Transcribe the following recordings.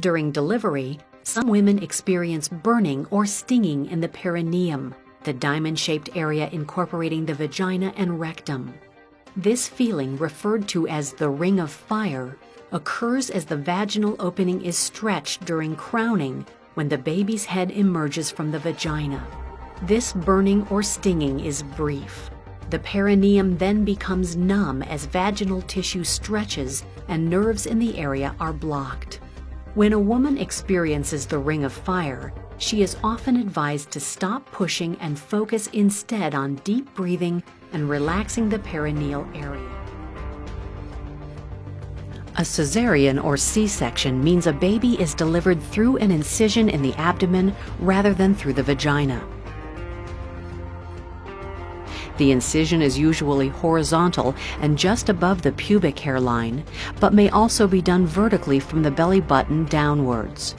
During delivery, some women experience burning or stinging in the perineum, the diamond-shaped area incorporating the vagina and rectum. This feeling, referred to as the ring of fire, occurs as the vaginal opening is stretched during crowning when the baby's head emerges from the vagina. This burning or stinging is brief. The perineum then becomes numb as vaginal tissue stretches and nerves in the area are blocked. When a woman experiences the ring of fire, she is often advised to stop pushing and focus instead on deep breathing and relaxing the perineal area. A cesarean or C-section means a baby is delivered through an incision in the abdomen rather than through the vagina. The incision is usually horizontal and just above the pubic hairline, but may also be done vertically from the belly button downwards.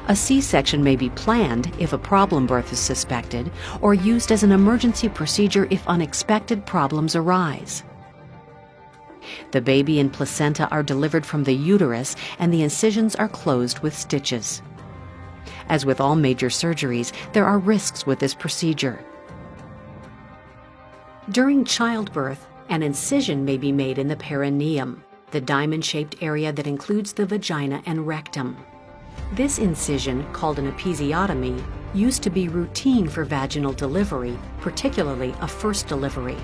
A C-section may be planned if a problem birth is suspected, or used as an emergency procedure if unexpected problems arise. The baby and placenta are delivered from the uterus, and the incisions are closed with stitches. As with all major surgeries, there are risks with this procedure. During childbirth, an incision may be made in the perineum, the diamond-shaped area that includes the vagina and rectum. This incision, called an episiotomy, used to be routine for vaginal delivery, particularly a first delivery.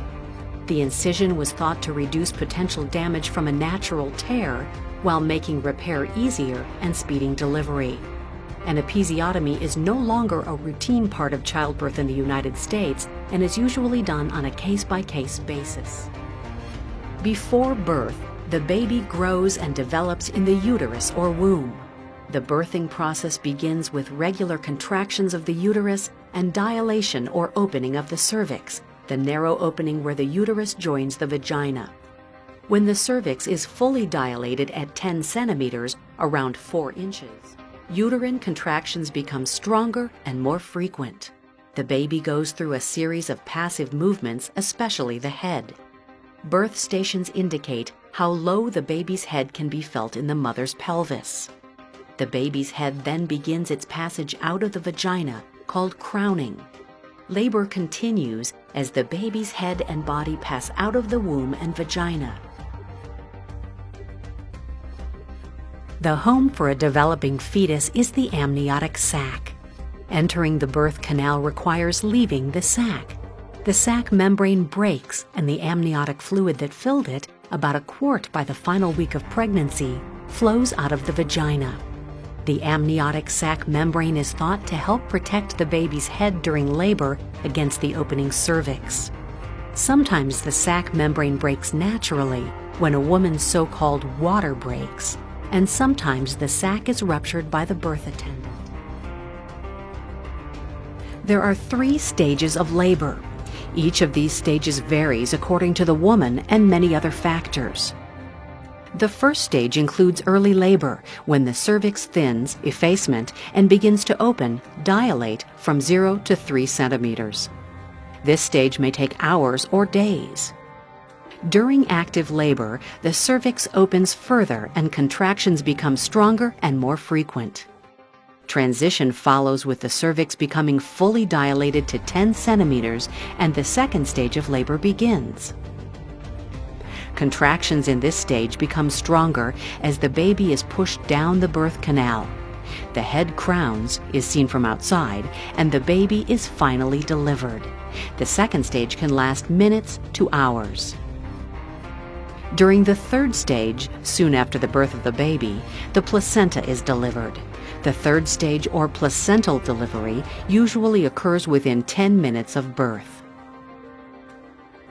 The incision was thought to reduce potential damage from a natural tear while making repair easier and speeding delivery. An episiotomy is no longer a routine part of childbirth in the United States and is usually done on a case-by-case basis. Before birth, the baby grows and develops in the uterus or womb. The birthing process begins with regular contractions of the uterus and dilation or opening of the cervix, the narrow opening where the uterus joins the vagina. When the cervix is fully dilated at 10 centimeters, around 4 inches, uterine contractions become stronger and more frequent. The baby goes through a series of passive movements, especially the head. Birth stations indicate how low the baby's head can be felt in the mother's pelvis. The baby's head then begins its passage out of the vagina, called crowning. Labor continues as the baby's head and body pass out of the womb and vagina. The home for a developing fetus is the amniotic sac. Entering the birth canal requires leaving the sac. The sac membrane breaks, and the amniotic fluid that filled it, about a quart by the final week of pregnancy, flows out of the vagina. The amniotic sac membrane is thought to help protect the baby's head during labor against the opening cervix. Sometimes the sac membrane breaks naturally when a woman's so-called water breaks, and sometimes the sac is ruptured by the birth attendant. There are 3 stages of labor. Each of these stages varies according to the woman and many other factors. The first stage includes early labor, when the cervix thins, effacement, and begins to open, dilate, from 0 to 3 centimeters. This stage may take hours or days. During active labor, the cervix opens further and contractions become stronger and more frequent. Transition follows with the cervix becoming fully dilated to 10 centimeters, and the second stage of labor begins. Contractions in this stage become stronger as the baby is pushed down the birth canal. The head crowns, is seen from outside, and the baby is finally delivered. The second stage can last minutes to hours. During the third stage, soon after the birth of the baby, the placenta is delivered. The third stage, or placental delivery, usually occurs within 10 minutes of birth.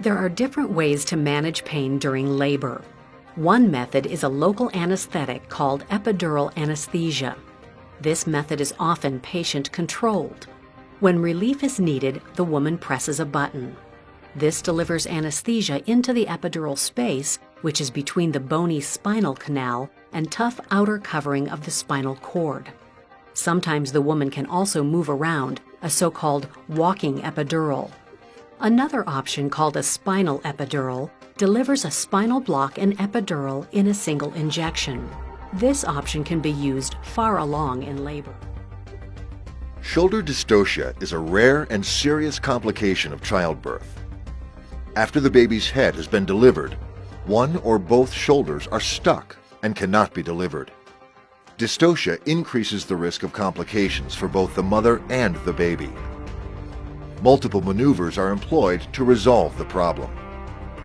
There are different ways to manage pain during labor. One method is a local anesthetic called epidural anesthesia. This method is often patient-controlled. When relief is needed, the woman presses a button. This delivers anesthesia into the epidural space, which is between the bony spinal canal and tough outer covering of the spinal cord. Sometimes the woman can also move around, a so-called walking epidural. Another option, called a spinal epidural, delivers a spinal block and epidural in a single injection. This option can be used far along in labor. Shoulder dystocia is a rare and serious complication of childbirth. After the baby's head has been delivered, one or both shoulders are stuck and cannot be delivered. Dystocia increases the risk of complications for both the mother and the baby. Multiple maneuvers are employed to resolve the problem.